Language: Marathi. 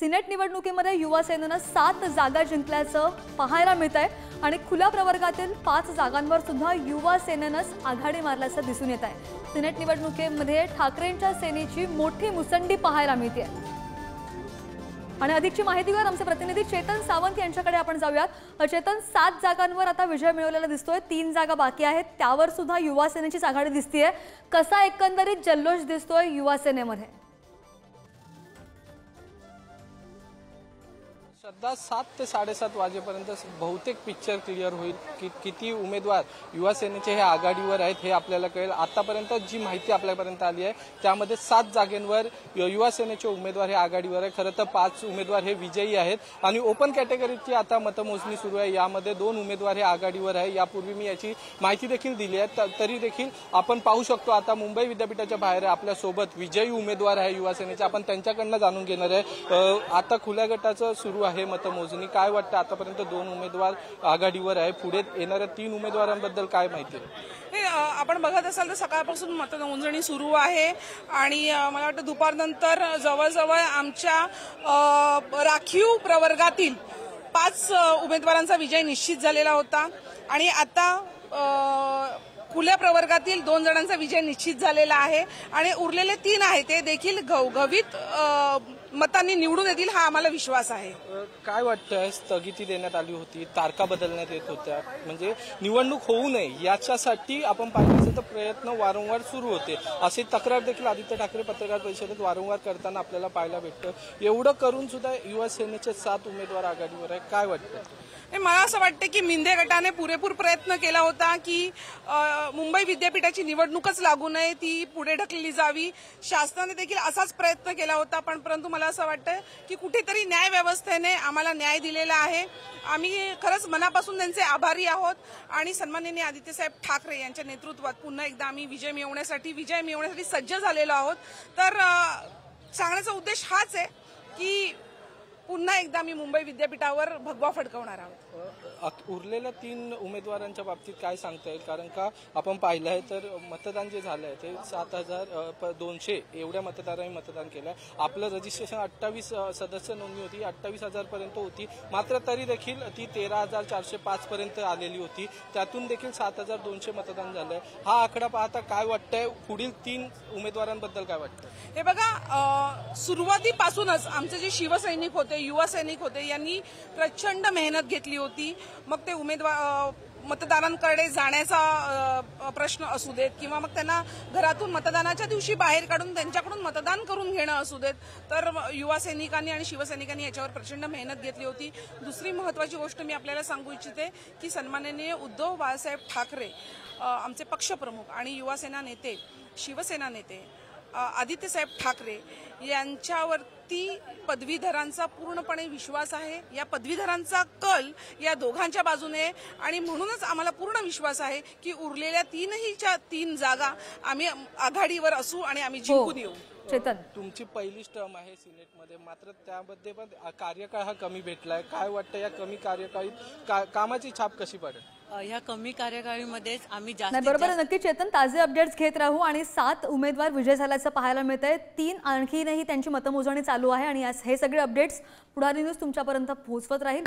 सिनेट निवडणुकीमध्ये युवा सेनेनं 7 जागा जिंकल्याचं पाहायला मिळत आहे आणि खुल्या प्रवर्गातील 5 जागांवर सुद्धा युवा सेनेनंच आघाडी मारल्याचं दिसून येत आहे। सिनेट निवडणुकीमध्ये ठाकरेंच्या सेनेची मोठी मुसंडी पाहायला मिळते आणि अधिकची माहितीवर आमचे प्रतिनिधी चेतन सावंत यांच्याकडे आपण जाऊयात। चेतन, 7 जागांवर आता विजय मिळवलेला दिसतोय, 3 जागा बाकी आहेत, त्यावर सुद्धा युवा सेनेचीच आघाडी दिसतेय। कसा एकंदरीत जल्लोष दिसतोय युवा सेनेमध्ये? श्रद्धा, 7 ते 7:30 वाजेपर्यंत बहुतेक पिक्चर क्लिअर होईल की किती उमेदवार युवा सेनेचे हे आघाडीवर आहेत हे आपल्याला कळेल। आतापर्यंत जी माहिती आपल्यापर्यंत आली आहे त्यामध्ये 7 जागेंवर युवा सेनेचे उमेदवार हे आघाडीवर आहे। खरं तर 5 उमेदवार हे विजयी आहेत आणि ओपन कॅटेगरीची आता मतमोजणी सुरू आहे, यामध्ये 2 उमेदवार हे आघाडीवर आहे। यापूर्वी मी याची माहिती देखील दिली आहे, तरी देखील आपण पाहू शकतो आता मुंबई विद्यापीठाच्या बाहेर आपल्या सोबत विजयी उमेदवार आहे युवा सेनेचे, आपण त्यांच्याकडनं जाणून घेणार आहे। आता खुल्या गटाचं सुरू आहे मतमोजणी, काय वाटतं आतापर्यंत 2 उमेदवार आघाडीवर आहे, पुढे येणाऱ्या 3 उमेदवारांबद्दल काय माहिती आहे? आपण बघत असाल तर सकाळपासून मतमोजणी सुरू आहे आणि मला वाटतं दुपारनंतर जवळजवळ आमच्या राखीव प्रवर्गातील 5 उमेदवारांचा विजय निश्चित झालेला होता आणि आता खुल्या प्रवर्गातील 2 जणांचा विजय निश्चित झालेला आहे आणि उरलेले 3 आहेत ते देखील घवघवीत मतांनी निवडून येतील हा आम्हाला विश्वास आहे। काय वाटतं, स्थगिती देण्यात आली होती, तारखा बदलण्यात येत होत्या, म्हणजे निवडणूक होऊ नये याच्यासाठी आपण पाहिजे तर प्रयत्न वारंवार सुरू होते, अशी तक्रार देखील आदित्य ठाकरे पत्रकार परिषदेत वारंवार करताना आपल्याला पाहायला भेटतं। एवढं करून सुद्धा युवा सेनेचे 7 उमेदवार आघाडीवर आहे, काय वाटतं? मला असं वाटतं की मिंदे गटाने पुरेपूर प्रयत्न केला होता की मुंबई विद्यापीठाची निवडणूकच लागू नये, ती पुढे ढकलली जावी। शासनाने देखील असाच प्रयत्न केला होता, परंतु मला असं वाटतं की कुठेतरी न्याय व्यवस्थेने आम्हाला न्याय दिलेला आहे। आम्ही खरंच मनापासून त्यांचे आभारी आहोत आणि सन्माननीय आदित्यसाहेब ठाकरे यांच्या नेतृत्वात पुन्हा एकदा आम्ही विजय मिळवण्यासाठी सज्ज झालेलो आहोत। तर सांगण्याचा उद्देश हाच आहे की पुन्हा एकदा मी मुंबई विद्यापीठावर भगवा फडकवणार आहोत। उरलेल्या 3 उमेदवारांच्या बाबतीत काय सांगता येईल, कारण का आपण पाहिलं आहे तर मतदान जे झालं आहे ते 7,200 एवढ्या मतदारांनी मतदान केलं। आपलं रजिस्ट्रेशन 28 सदस्य नोंदणी होती, 28,000 पर्यंत होती, मात्र तरी देखील ती 13,405 पर्यंत आलेली होती, त्यातून देखील 7,200 मतदान झालंय। हा आकडा पाहता काय वाटतंय, पुढील 3 उमेदवारांबद्दल काय वाटतं? हे बघा, सुरुवातीपासूनच आमचे जे शिवसैनिक होते, युवा सैनिक होते, यांनी प्रचंड मेहनत घेतली होती। मग ते मतदारांकडे जाण्याचा प्रश्न असू देत किंवा मग त्यांना घरातून मतदानाच्या दिवशी बाहेर काढून त्यांच्याकडून मतदान करून घेणं असू देत, तर युवा सैनिकांनी आणि शिवसैनिकांनी याच्यावर प्रचंड मेहनत घेतली होती। दुसरी महत्वाची गोष्ट मी आपल्याला सांगू इच्छिते की सन्माननीय उद्धव बाळासाहेब ठाकरे आमचे पक्षप्रमुख आणि युवा सेना नेते, शिवसेना नेते आदित्यसाहेब ठाकरे यांच्यावरती पदवीधरांचा पूर्णपणे विश्वास आहे। या पदवीधरांचा कल या दोघांच्या बाजूने आणि म्हणूनच आम्हाला पूर्ण विश्वास आहे की उरलेल्या 3 जागा आम्ही आघाडीवर असू आणि आम्ही जिंकून येऊ। चेतन, तुमची पहिलीच टर्म आहे सिनेटमध्ये, मात्र त्यामध्ये पण कार्यकाळ हा कमी भेटलाय, काय वाटतं या कमी कार्यकाळीत कामाची छाप कशी पडेल? या कमी कार्यकाळीमध्येच आम्ही बरोबर, नक्की चेतन, ताजे अपडेट्स घेत राहू आणि 7 उमेदवार विजय झाल्याचं पाहायला मिळतंय, 3 आणखीनही त्यांची मतमोजणी चालू आहे आणि हे सगळे अपडेट्स पुढारी न्यूज तुमच्यापर्यंत पोहोचवत राहील।